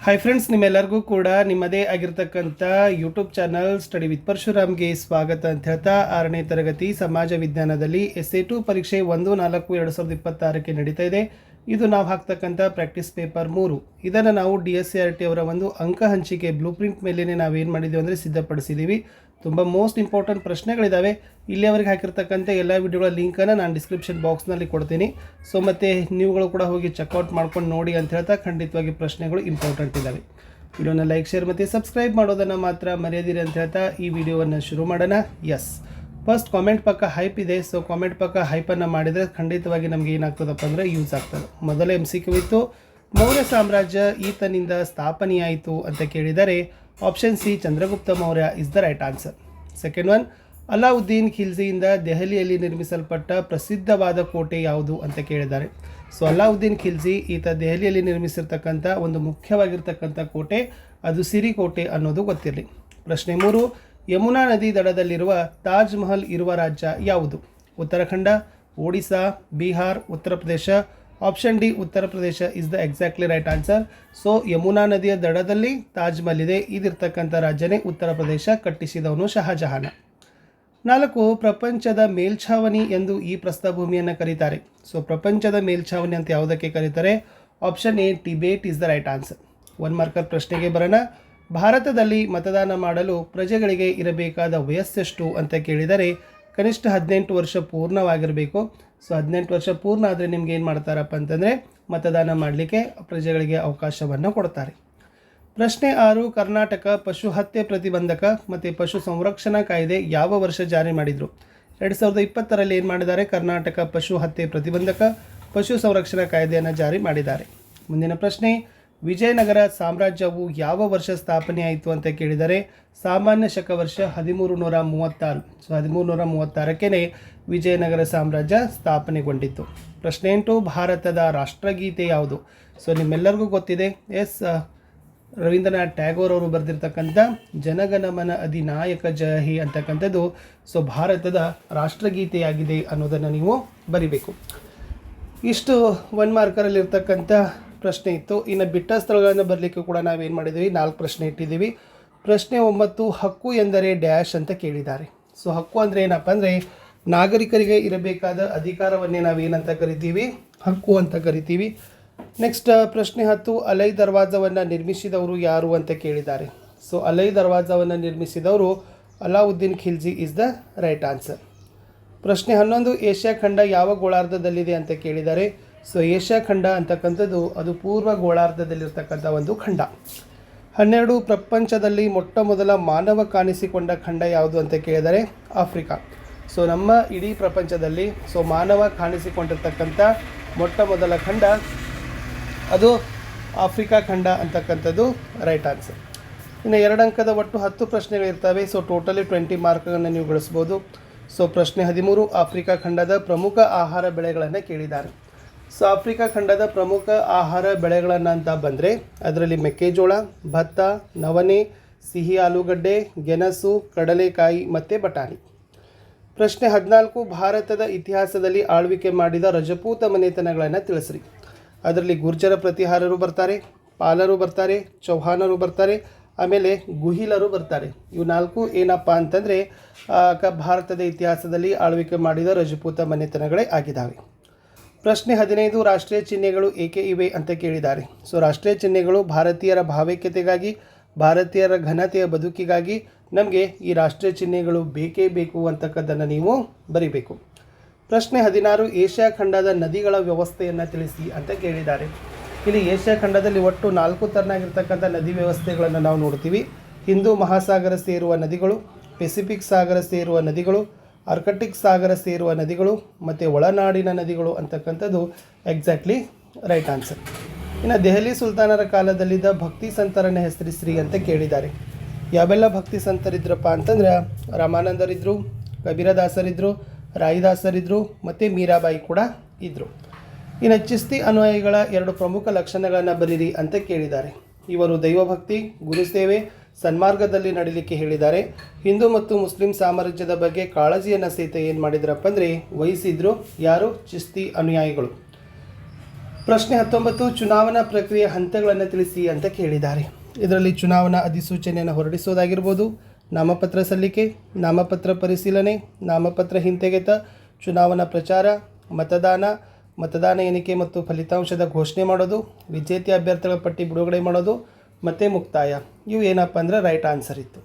Hi friends, ನಿಮ್ಮೆಲ್ಲರಿಗೂ ಕೂಡ ನಿಮ್ಮದೇ ಆಗಿರ್ತಕ್ಕಂಥ ಯೂಟ್ಯೂಬ್ ಚಾನಲ್ ಸ್ಟಡಿ ವಿತ್ ಪರಶುರಾಮ್ಗೆ ಸ್ವಾಗತ ಅಂತ ಹೇಳ್ತಾ 6ನೇ ತರಗತಿ ಸಮಾಜ ವಿಜ್ಞಾನದಲ್ಲಿ SA2 ಪರೀಕ್ಷೆ 1-4-2026ಕ್ಕೆ ನಡೀತಾ ಇದೆ. ಇದು ನಾವು ಹಾಕ್ತಕ್ಕಂಥ ಪ್ರಾಕ್ಟೀಸ್ ಪೇಪರ್ 3. ಇದನ್ನು ನಾವು DSCRT ಅವರ ಒಂದು ಅಂಕ ಹಂಚಿಕೆ ಬ್ಲೂ ಪ್ರಿಂಟ್ ಮೇಲೇ ನಾವೇನು ಮಾಡಿದ್ದೀವಿ ಅಂದರೆ ಸಿದ್ಧಪಡಿಸಿದ್ದೀವಿ. ತುಂಬ ಮೋಸ್ಟ್ ಇಂಪಾರ್ಟೆಂಟ್ ಪ್ರಶ್ನೆಗಳಿದ್ದಾವೆ. ಇಲ್ಲಿಯವರೆಗೆ ಹಾಕಿರ್ತಕ್ಕಂಥ ಎಲ್ಲ ವಿಡಿಯೋಗಳ ಲಿಂಕನ್ನು ನಾನು ಡಿಸ್ಕ್ರಿಪ್ಷನ್ ಬಾಕ್ಸ್ನಲ್ಲಿ ಕೊಡ್ತೀನಿ. ಸೊ ಮತ್ತು ನೀವುಗಳು ಕೂಡ ಹೋಗಿ ಚೆಕ್ಔಟ್ ಮಾಡ್ಕೊಂಡು ನೋಡಿ ಅಂತ ಹೇಳ್ತಾ ಖಂಡಿತವಾಗಿ ಪ್ರಶ್ನೆಗಳು ಇಂಪಾರ್ಟೆಂಟ್ ಇದ್ದಾವೆ. ವಿಡಿಯೋನ ಲೈಕ್, ಶೇರ್ ಮತ್ತು ಸಬ್ಸ್ಕ್ರೈಬ್ ಮಾಡೋದನ್ನು ಮಾತ್ರ ಮರೆಯದಿರಿ ಅಂತ ಹೇಳ್ತಾ ಈ ವಿಡಿಯೋವನ್ನು ಶುರು ಮಾಡೋಣ. ಫಸ್ಟ್ ಕಾಮೆಂಟ್ ಪಕ್ಕ ಹೈಪ್ ಇದೆ. ಸೊ ಕಾಮೆಂಟ್ ಪಕ್ಕ ಹೈಪನ್ನು ಮಾಡಿದರೆ ಖಂಡಿತವಾಗಿ ನಮಗೆ ಏನಾಗ್ತದಪ್ಪ ಅಂದರೆ ಯೂಸ್ ಆಗ್ತದೆ. ಮೊದಲ MCQ ಇತ್ತು, ಮೌರ್ಯ ಸಾಮ್ರಾಜ್ಯ ಈತನಿಂದ ಸ್ಥಾಪನೆಯಾಯಿತು ಅಂತ ಕೇಳಿದರೆ option C Chandragupta Maurya is the right answer. Second one, Alauddin ಖಿಲ್ಜಿಯಿಂದ ದೆಹಲಿಯಲ್ಲಿ ನಿರ್ಮಿಸಲ್ಪಟ್ಟ ಪ್ರಸಿದ್ಧವಾದ ಕೋಟೆ ಯಾವುದು ಅಂತ ಕೇಳಿದ್ದಾರೆ. ಸೊ ಅಲಾವುದ್ದೀನ್ ಖಿಲ್ಜಿ ಈತ ದೆಹಲಿಯಲ್ಲಿ ನಿರ್ಮಿಸಿರ್ತಕ್ಕಂಥ ಒಂದು ಮುಖ್ಯವಾಗಿರ್ತಕ್ಕಂಥ ಕೋಟೆ ಅದು ಸಿರಿ ಕೋಟೆ ಅನ್ನೋದು ಗೊತ್ತಿರಲಿ. ಪ್ರಶ್ನೆ 3, ಯಮುನಾ ನದಿ ದಡದಲ್ಲಿರುವ ತಾಜ್ ಮಹಲ್ ಇರುವ ರಾಜ್ಯ ಯಾವುದು? Uttarakhand, Odisha, Bihar, Uttar Pradesh. Option D Uttar Pradesh is the exactly right answer. So Yamuna ನದಿಯ ದಡದಲ್ಲಿ ತಾಜ್ ಮಹಲ್ ಇದೆ. ಇದಿರ್ತಕ್ಕಂಥ ರಾಜ್ಯನೇ ಉತ್ತರ ಪ್ರದೇಶ. ಕಟ್ಟಿಸಿದವನು ಶಹಜಹಾನ. 4, ಪ್ರಪಂಚದ ಮೇಲ್ಛಾವಣಿ ಎಂದು ಈ ಪ್ರಸ್ಥಭೂಮಿಯನ್ನು ಕರೀತಾರೆ. ಸೊ ಪ್ರಪಂಚದ ಮೇಲ್ಛಾವಣಿ ಅಂತ ಯಾವುದಕ್ಕೆ ಕರೀತಾರೆ? Option A Tibet is the right answer. 1 marker ಪ್ರಶ್ನೆಗೆ ಬರೋಣ. ಭಾರತದಲ್ಲಿ ಮತದಾನ ಮಾಡಲು ಪ್ರಜೆಗಳಿಗೆ ಇರಬೇಕಾದ ವಯಸ್ಸೆಷ್ಟು ಅಂತ ಕೇಳಿದರೆ ಕನಿಷ್ಠ 18 ವರ್ಷ ಪೂರ್ಣವಾಗಿರಬೇಕು. ಸೊ 18 ವರ್ಷ ಪೂರ್ಣ ಆದರೆ ನಿಮ್ಗೆ ಏನು ಮಾಡ್ತಾರಪ್ಪ ಅಂತಂದರೆ ಮತದಾನ ಮಾಡಲಿಕ್ಕೆ ಪ್ರಜೆಗಳಿಗೆ ಅವಕಾಶವನ್ನು ಕೊಡ್ತಾರೆ. ಪ್ರಶ್ನೆ 6, ಕರ್ನಾಟಕ ಪಶು ಹತ್ಯೆ ಪ್ರತಿಬಂಧಕ ಮತ್ತು ಪಶು ಸಂರಕ್ಷಣಾ ಕಾಯ್ದೆ ಯಾವ ವರ್ಷ ಜಾರಿ ಮಾಡಿದರು? 2020ರಲ್ಲಿ ಏನು ಮಾಡಿದ್ದಾರೆ? ಕರ್ನಾಟಕ ಪಶು ಹತ್ಯೆ ಪ್ರತಿಬಂಧಕ ಪಶು ಸಂರಕ್ಷಣಾ ಕಾಯ್ದೆಯನ್ನು ಜಾರಿ ಮಾಡಿದ್ದಾರೆ. ಮುಂದಿನ ಪ್ರಶ್ನೆ, ವಿಜಯನಗರ ಸಾಮ್ರಾಜ್ಯವು ಯಾವ ವರ್ಷ ಸ್ಥಾಪನೆಯಾಯಿತು ಅಂತ ಕೇಳಿದರೆ ಸಾಮಾನ್ಯ ಶಕ ವರ್ಷ 1336. ಸೊ 1336ಕ್ಕೆ ವಿಜಯನಗರ ಸಾಮ್ರಾಜ್ಯ ಸ್ಥಾಪನೆಗೊಂಡಿತ್ತು. ಪ್ರಶ್ನೆ 8, ಭಾರತದ ರಾಷ್ಟ್ರಗೀತೆ ಯಾವುದು? ಸೊ ನಿಮ್ಮೆಲ್ಲರಿಗೂ ಗೊತ್ತಿದೆ, ರವೀಂದ್ರನಾಥ್ ಟ್ಯಾಗೋರ್ ಅವರು ಬರೆದಿರ್ತಕ್ಕಂಥ ಜನಗಣಮನ ಅಧಿನಾಯಕ ಜಯ ಹೇ ಅಂತಕ್ಕಂಥದ್ದು ಸೊ ಭಾರತದ ರಾಷ್ಟ್ರಗೀತೆಯಾಗಿದೆ ಅನ್ನೋದನ್ನು ನೀವು ಬರಿಬೇಕು. ಇಷ್ಟು 1 ಮಾರ್ಕರಲ್ಲಿರ್ತಕ್ಕಂಥ ಪ್ರಶ್ನೆ ಇತ್ತು. ಇನ್ನು ಬಿಟ್ಟ ಸ್ಥಳಗಳನ್ನು ಬರಲಿಕ್ಕೆ ಕೂಡ ನಾವೇನು ಮಾಡಿದ್ದೀವಿ? 4 ಪ್ರಶ್ನೆ ಇಟ್ಟಿದ್ದೀವಿ. ಪ್ರಶ್ನೆ 9, ಹಕ್ಕು ಎಂದರೆ ಡ್ಯಾಶ್ ಅಂತ ಕೇಳಿದ್ದಾರೆ. ಸೊ ಹಕ್ಕು ಅಂದರೆ ಏನಪ್ಪ ಅಂದರೆ ನಾಗರಿಕರಿಗೆ ಇರಬೇಕಾದ ಅಧಿಕಾರವನ್ನೇ ನಾವೇನಂತ ಕರಿತೀವಿ? ಹಕ್ಕು ಅಂತ ಕರಿತೀವಿ. ನೆಕ್ಸ್ಟ್ ಪ್ರಶ್ನೆ 10, ಅಲೈ ದರ್ವಾಜವನ್ನು ನಿರ್ಮಿಸಿದವರು ಯಾರು ಅಂತ ಕೇಳಿದ್ದಾರೆ. ಸೊ ಅಲೈ ದರ್ವಾಜವನ್ನು ನಿರ್ಮಿಸಿದವರು Alauddin Khilji is the right answer. ಪ್ರಶ್ನೆ 11, ಏಷ್ಯಾ ಖಂಡ ಯಾವ ಗೋಳಾರ್ಧದಲ್ಲಿದೆ ಅಂತ ಕೇಳಿದ್ದಾರೆ. ಸೊ ಏಷ್ಯಾ ಖಂಡ ಅಂತಕ್ಕಂಥದ್ದು ಅದು ಪೂರ್ವ ಗೋಳಾರ್ಧದಲ್ಲಿರ್ತಕ್ಕಂಥ ಒಂದು ಖಂಡ. 12, ಪ್ರಪಂಚದಲ್ಲಿ ಮೊಟ್ಟ ಮೊದಲ ಮಾನವ ಕಾಣಿಸಿಕೊಂಡ ಖಂಡ ಯಾವುದು ಅಂತ ಕೇಳಿದರೆ ಆಫ್ರಿಕಾ. ಸೊ ನಮ್ಮ ಇಡೀ ಪ್ರಪಂಚದಲ್ಲಿ ಸೊ ಮಾನವ ಕಾಣಿಸಿಕೊಂಡಿರ್ತಕ್ಕಂಥ ಮೊಟ್ಟ ಮೊದಲ ಖಂಡ ಅದು ಆಫ್ರಿಕಾ ಖಂಡ ಅಂತಕ್ಕಂಥದ್ದು ರೈಟ್ ಆನ್ಸರ್. ಇನ್ನು 2 ಅಂಕದ ಒಟ್ಟು 10 ಪ್ರಶ್ನೆಗಳಿರ್ತವೆ. ಸೊ ಟೋಟಲಿ 20 ಮಾರ್ಕ್ಗಳನ್ನು ನೀವು ಗಳಿಸ್ಬೋದು. ಸೊ ಪ್ರಶ್ನೆ 13, ಆಫ್ರಿಕಾ ಖಂಡದ ಪ್ರಮುಖ ಆಹಾರ ಬೆಳೆಗಳನ್ನು ಕೇಳಿದ್ದಾರೆ. ಸೊ ಆಫ್ರಿಕಾ ಖಂಡದ ಪ್ರಮುಖ ಆಹಾರ ಬೆಳೆಗಳನ್ನು ಅಂತ ಬಂದರೆ ಅದರಲ್ಲಿ ಮೆಕ್ಕೆಜೋಳ, ಭತ್ತ, ನವಣೆ, ಸಿಹಿ ಆಲೂಗಡ್ಡೆ, ಗೆಣಸು, ಕಡಲೆಕಾಯಿ ಮತ್ತು ಬಟಾಣಿ. ಪ್ರಶ್ನೆ 14, ಭಾರತದ ಇತಿಹಾಸದಲ್ಲಿ ಆಳ್ವಿಕೆ ಮಾಡಿದ ರಜಪೂತ ಮನೆತನಗಳನ್ನು ತಿಳಿಸ್ರಿ. ಅದರಲ್ಲಿ ಗುರ್ಜರ ಪ್ರತಿಹಾರರು ಬರ್ತಾರೆ, ಪಾಲರು ಬರ್ತಾರೆ, ಚೌಹಾನರು ಬರ್ತಾರೆ, ಆಮೇಲೆ ಗುಹಿಲರು ಬರ್ತಾರೆ. ಇವು 4 ಏನಪ್ಪ ಅಂತಂದರೆ ಭಾರತದ ಇತಿಹಾಸದಲ್ಲಿ ಆಳ್ವಿಕೆ ಮಾಡಿದ ರಜಪೂತ ಮನೆತನಗಳೇ ಆಗಿದ್ದಾವೆ. ಪ್ರಶ್ನೆ 15, ರಾಷ್ಟ್ರೀಯ ಚಿಹ್ನೆಗಳು ಏಕೆ ಇವೆ ಅಂತ ಕೇಳಿದ್ದಾರೆ. ಸೊ ರಾಷ್ಟ್ರೀಯ ಚಿಹ್ನೆಗಳು ಭಾರತೀಯರ ಭಾವೈಕ್ಯತೆಗಾಗಿ, ಭಾರತೀಯರ ಘನತೆಯ ಬದುಕಿಗಾಗಿ ನಮಗೆ ಈ ರಾಷ್ಟ್ರೀಯ ಚಿಹ್ನೆಗಳು ಬೇಕೇ ಬೇಕು ಅಂತಕ್ಕದ್ದನ್ನು ನೀವು ಬರಿಬೇಕು. ಪ್ರಶ್ನೆ 16, ಏಷ್ಯಾ ಖಂಡದ ನದಿಗಳ ವ್ಯವಸ್ಥೆಯನ್ನು ತಿಳಿಸಿ ಅಂತ ಕೇಳಿದ್ದಾರೆ. ಇಲ್ಲಿ ಏಷ್ಯಾ ಖಂಡದಲ್ಲಿ ಒಟ್ಟು 4 ಥರನಾಗಿರ್ತಕ್ಕಂಥ ನದಿ ವ್ಯವಸ್ಥೆಗಳನ್ನು ನಾವು ನೋಡ್ತೀವಿ. ಹಿಂದೂ ಮಹಾಸಾಗರ ಸೇರುವ ನದಿಗಳು, ಪೆಸಿಫಿಕ್ ಸಾಗರ ಸೇರುವ ನದಿಗಳು, ಆರ್ಕಟಿಕ್ ಸಾಗರ ಸೇರುವ ನದಿಗಳು ಮತ್ತು ಒಳನಾಡಿನ ನದಿಗಳು ಅಂತಕ್ಕಂಥದ್ದು ಎಕ್ಸಾಕ್ಟ್ಲಿ ರೈಟ್ ಆನ್ಸರ್. ಇನ್ನು ದೆಹಲಿ ಸುಲ್ತಾನರ ಕಾಲದಲ್ಲಿದ್ದ ಭಕ್ತಿ ಸಂತರನ್ನ ಹೆಸರಿಸ್ರಿ ಅಂತ ಕೇಳಿದ್ದಾರೆ. ಯಾವೆಲ್ಲ ಭಕ್ತಿ ಸಂತರಿದ್ರಪ್ಪ ಅಂತಂದ್ರೆ ರಾಮಾನಂದರಿದ್ದರು, ಕಬೀರದಾಸರಿದ್ದರು, ರಾಯಿದಾಸರಿದ್ದರು ಮತ್ತು ಮೀರಾಬಾಯಿ ಕೂಡ ಇದ್ದರು. ಇನ್ನು ಚಿಸ್ತಿ ಅನುಯಾಯಿಗಳ 2 ಪ್ರಮುಖ ಲಕ್ಷಣಗಳನ್ನು ಬರೀರಿ ಅಂತ ಕೇಳಿದ್ದಾರೆ. ಇವರು ದೈವಭಕ್ತಿ, ಗುರುಸೇವೆ, ಸನ್ಮಾರ್ಗದಲ್ಲಿ ನಡೀಲಿಕ್ಕೆ ಹೇಳಿದ್ದಾರೆ. ಹಿಂದೂ ಮತ್ತು ಮುಸ್ಲಿಂ ಸಾಮ್ರಾಜ್ಯದ ಬಗ್ಗೆ ಕಾಳಜಿಯನ್ನು ಸಹಿತ ಏನು ಮಾಡಿದ್ರಪ್ಪ ಅಂದರೆ ವಹಿಸಿದ್ರು. ಯಾರು? ಚಿಸ್ತಿ ಅನುಯಾಯಿಗಳು. ಪ್ರಶ್ನೆ 19 ಚುನಾವಣಾ ಪ್ರಕ್ರಿಯೆ ಹಂತಗಳನ್ನು ತಿಳಿಸಿ ಅಂತ ಕೇಳಿದ್ದಾರೆ. ಇದರಲ್ಲಿ ಚುನಾವಣಾ ಅಧಿಸೂಚನೆಯನ್ನು ಹೊರಡಿಸೋದಾಗಿರ್ಬೋದು, ನಾಮಪತ್ರ ಸಲ್ಲಿಕೆ, ನಾಮಪತ್ರ ಪರಿಶೀಲನೆ, ನಾಮಪತ್ರ ಹಿಂತೆಗೆತ, ಚುನಾವಣಾ ಪ್ರಚಾರ, ಮತದಾನ ಎಣಿಕೆ ಮತ್ತು ಫಲಿತಾಂಶದ ಘೋಷಣೆ ಮಾಡೋದು, ವಿಜೇತ ಅಭ್ಯರ್ಥಿಗಳ ಪಟ್ಟಿ ಬಿಡುಗಡೆ ಮಾಡೋದು ಮತ್ತು ಮುಕ್ತಾಯ. ಇವು ಏನಪ್ಪ ಅಂದರೆ ರೈಟ್ ಆನ್ಸರ್ ಇತ್ತು.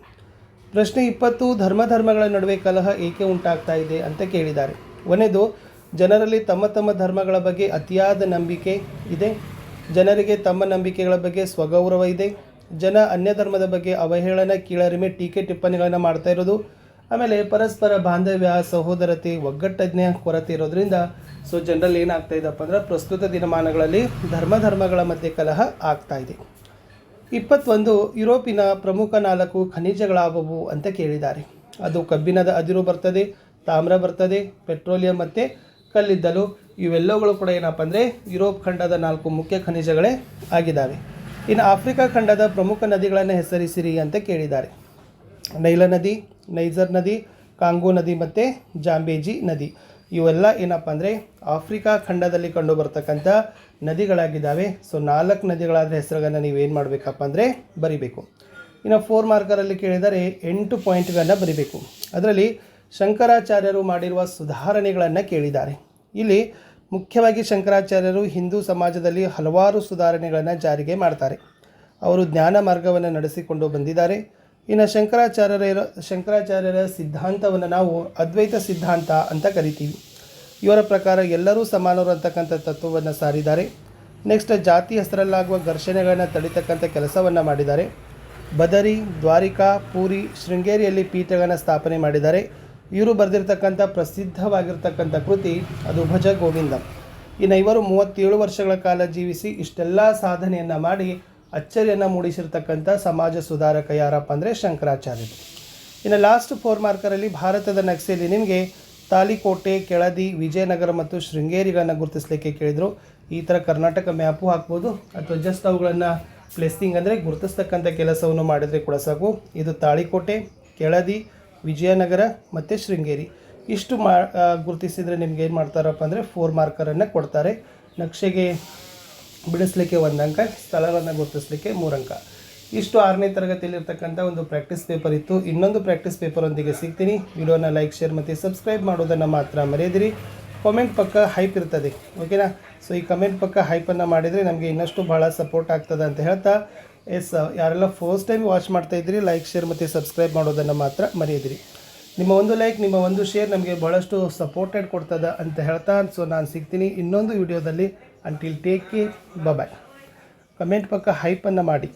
ಪ್ರಶ್ನೆ 20 ಧರ್ಮಗಳ ನಡುವೆ ಕಲಹ ಏಕೆ ಉಂಟಾಗ್ತಾ ಇದೆ ಅಂತ ಕೇಳಿದ್ದಾರೆ. ಒಂದನೇದು, ಜನರಲ್ಲಿ ತಮ್ಮ ಧರ್ಮಗಳ ಬಗ್ಗೆ ಅತಿಯಾದ ನಂಬಿಕೆ ಇದೆ. ಜನರಿಗೆ ತಮ್ಮ ನಂಬಿಕೆಗಳ ಬಗ್ಗೆ ಸ್ವಗೌರವ ಇದೆ. ಜನ ಅನ್ಯ ಧರ್ಮದ ಬಗ್ಗೆ ಅವಹೇಳನ, ಕೀಳರಿಮೆ, ಟೀಕೆ ಟಿಪ್ಪಣಿಗಳನ್ನು ಮಾಡ್ತಾ ಇರೋದು. ಆಮೇಲೆ ಪರಸ್ಪರ ಬಾಂಧವ್ಯ, ಸಹೋದರತೆ, ಒಗ್ಗಟ್ಟಜ್ಞೆ ಕೊರತೆ ಇರೋದ್ರಿಂದ ಜನರಲ್ಲಿ ಏನಾಗ್ತಾ ಇದೆಪ್ಪ ಅಂದ್ರೆ ಪ್ರಸ್ತುತ ದಿನಮಾನಗಳಲ್ಲಿ ಧರ್ಮಗಳ ಮಧ್ಯೆ ಕಲಹ ಆಗ್ತಾ ಇದೆ. 21 ಯುರೋಪಿನ ಪ್ರಮುಖ 4 ಖನಿಜಗಳಾವುವು ಅಂತ ಕೇಳಿದ್ದಾರೆ. ಅದು ಕಬ್ಬಿಣದ ಅದಿರು ಬರ್ತದೆ, ತಾಮ್ರ ಬರ್ತದೆ, ಪೆಟ್ರೋಲಿಯಂ ಮತ್ತು ಕಲ್ಲಿದ್ದಲು. ಇವೆಲ್ಲವುಗಳು ಕೂಡ ಏನಪ್ಪ ಅಂದರೆ ಯುರೋಪ್ ಖಂಡದ 4 ಮುಖ್ಯ ಖನಿಜಗಳೇ ಆಗಿದ್ದಾವೆ. ಇನ್ನು ಆಫ್ರಿಕಾ ಖಂಡದ ಪ್ರಮುಖ ನದಿಗಳನ್ನು ಹೆಸರಿಸಿರಿ ಅಂತ ಕೇಳಿದ್ದಾರೆ. ನೈಲ ನದಿ, ನೈಜರ್ ನದಿ, ಕಾಂಗೋ ನದಿ ಮತ್ತು ಜಾಂಬೇಜಿ ನದಿ. ಇವೆಲ್ಲ ಏನಪ್ಪ ಅಂದರೆ ಆಫ್ರಿಕಾ ಖಂಡದಲ್ಲಿ ಕಂಡು ಬರ್ತಕ್ಕಂಥ ನದಿಗಳಾಗಿದ್ದಾವೆ. 4 ನದಿಗಳಾದ ಹೆಸರುಗಳನ್ನು ನೀವೇನು ಮಾಡಬೇಕಪ್ಪ ಅಂದರೆ ಬರಿಬೇಕು. ಇನ್ನು 4 ಮಾರ್ಕರಲ್ಲಿ ಕೇಳಿದರೆ 8 ಪಾಯಿಂಟ್ಗಳನ್ನು ಬರಿಬೇಕು. ಅದರಲ್ಲಿ ಶಂಕರಾಚಾರ್ಯರು ಮಾಡಿರುವ ಸುಧಾರಣೆಗಳನ್ನು ಕೇಳಿದ್ದಾರೆ. ಇಲ್ಲಿ ಮುಖ್ಯವಾಗಿ ಶಂಕರಾಚಾರ್ಯರು ಹಿಂದೂ ಸಮಾಜದಲ್ಲಿ ಹಲವಾರು ಸುಧಾರಣೆಗಳನ್ನು ಜಾರಿಗೆ ಮಾಡ್ತಾರೆ. ಅವರು ಜ್ಞಾನ ಮಾರ್ಗವನ್ನು ನಡೆಸಿಕೊಂಡು ಬಂದಿದ್ದಾರೆ. ಇನ್ನು ಶಂಕರಾಚಾರ್ಯರ ಸಿದ್ಧಾಂತವನ್ನು ನಾವು ಅದ್ವೈತ ಸಿದ್ಧಾಂತ ಅಂತ ಕರಿತೀವಿ. ಇವರ ಪ್ರಕಾರ ಎಲ್ಲರೂ ಸಮಾನರು ಅಂತಕ್ಕಂಥ ತತ್ವವನ್ನು ಸಾರಿದ್ದಾರೆ. ನೆಕ್ಸ್ಟ್, ಜಾತಿ ಹೆಸರಲ್ಲಾಗುವ ಘರ್ಷಣೆಗಳನ್ನು ತಡಿತಕ್ಕಂಥ ಕೆಲಸವನ್ನು ಮಾಡಿದ್ದಾರೆ. ಬದರಿ, ದ್ವಾರಿಕಾ, ಪೂರಿ, ಶೃಂಗೇರಿಯಲ್ಲಿ ಪೀಠಗಳನ್ನು ಸ್ಥಾಪನೆ ಮಾಡಿದ್ದಾರೆ. ಇವರು ಬರೆದಿರ್ತಕ್ಕಂಥ ಪ್ರಸಿದ್ಧವಾಗಿರ್ತಕ್ಕಂಥ ಕೃತಿ ಅದು ಭಜ ಗೋವಿಂದಂ. ಇನ್ನು ಇವರು 37 ವರ್ಷಗಳ ಕಾಲ ಜೀವಿಸಿ ಇಷ್ಟೆಲ್ಲ ಸಾಧನೆಯನ್ನು ಮಾಡಿ ಅಚ್ಚರಿಯನ್ನು ಮೂಡಿಸಿರ್ತಕ್ಕಂಥ ಸಮಾಜ ಸುಧಾರಕ ಯಾರಪ್ಪ ಅಂದರೆ ಶಂಕರಾಚಾರ್ಯರು. ಇನ್ನು ಲಾಸ್ಟ್ 4 ಮಾರ್ಕರಲ್ಲಿ ಭಾರತದ ನಕ್ಷೆಯಲ್ಲಿ ನಿಮಗೆ ತಾಲಿಕೋಟೆ, ಕೆಳದಿ, ವಿಜಯನಗರ ಮತ್ತು ಶೃಂಗೇರಿಗಳನ್ನು ಗುರುತಿಸಲಿಕ್ಕೆ ಕೇಳಿದರು. ಈ ಥರ ಕರ್ನಾಟಕ ಮ್ಯಾಪು ಹಾಕ್ಬೋದು ಅಥವಾ ಜಸ್ಟ್ ಅವುಗಳನ್ನು ಪ್ಲೇಸಿಂಗ್ ಅಂದರೆ ಗುರುತಿಸ್ತಕ್ಕಂಥ ಕೆಲಸವನ್ನು ಮಾಡಿದರೆ ಕೂಡ ಸಾಕು. ಇದು ತಾಳಿಕೋಟೆ, ಕೆಳದಿ, ವಿಜಯನಗರ ಮತ್ತು ಶೃಂಗೇರಿ ಇಷ್ಟು ಗುರುತಿಸಿದರೆ ನಿಮ್ಗೆ ಏನು ಮಾಡ್ತಾರಪ್ಪ ಅಂದರೆ 4 ಮಾರ್ಕರನ್ನು ಕೊಡ್ತಾರೆ. ನಕ್ಷೆಗೆ ಬಿಡಿಸ್ಲಿಕ್ಕೆ 1 ಅಂಕ, ಸ್ಥಳವನ್ನು ಗುರುತಿಸಲಿಕ್ಕೆ 3 ಅಂಕ. ಇಷ್ಟು 6ನೇ ತರಗತಿಯಲ್ಲಿರ್ತಕ್ಕಂಥ ಒಂದು ಪ್ರಾಕ್ಟೀಸ್ ಪೇಪರ್ ಇತ್ತು. ಇನ್ನೊಂದು ಪ್ರಾಕ್ಟೀಸ್ ಪೇಪರೊಂದಿಗೆ ಸಿಗ್ತೀನಿ. ವಿಡಿಯೋನ ಲೈಕ್, ಶೇರ್ ಮತ್ತು ಸಬ್ಸ್ಕ್ರೈಬ್ ಮಾಡೋದನ್ನು ಮಾತ್ರ ಮರೆಯದಿರಿ. ಕಾಮೆಂಟ್ ಪಕ್ಕ ಹೈಪ್ ಇರ್ತದೆ, ಓಕೆನಾ? ಈ ಕಮೆಂಟ್ ಪಕ್ಕ ಹೈಪನ್ನು ಮಾಡಿದರೆ ನಮಗೆ ಇನ್ನಷ್ಟು ಭಾಳ ಸಪೋರ್ಟ್ ಆಗ್ತದೆ ಅಂತ ಹೇಳ್ತಾ, ಯಾರೆಲ್ಲ ಫಸ್ಟ್ ಟೈಮ್ ವಾಚ್ ಮಾಡ್ತಾ ಇದ್ದೀರಿ, ಲೈಕ್, ಶೇರ್ ಮತ್ತು ಸಬ್ಸ್ಕ್ರೈಬ್ ಮಾಡೋದನ್ನು ಮಾತ್ರ ಮರೆಯದಿರಿ. ನಿಮ್ಮ ಒಂದು ಲೈಕ್, ನಿಮ್ಮ ಒಂದು ಶೇರ್ ನಮಗೆ ಭಾಳಷ್ಟು ಸಪೋರ್ಟೆಡ್ ಕೊಡ್ತದೆ ಅಂತ ಹೇಳ್ತಾ, ನಾನು ಸಿಗ್ತೀನಿ ಇನ್ನೊಂದು ವಿಡಿಯೋದಲ್ಲಿ. ಅಂಟಿಲ್ ಟೇಕ್ ಕೇರ್, ಬಾಯ್. ಕಮೆಂಟ್ ಪಕ್ಕ ಹೈಪನ್ನು ಮಾಡಿ.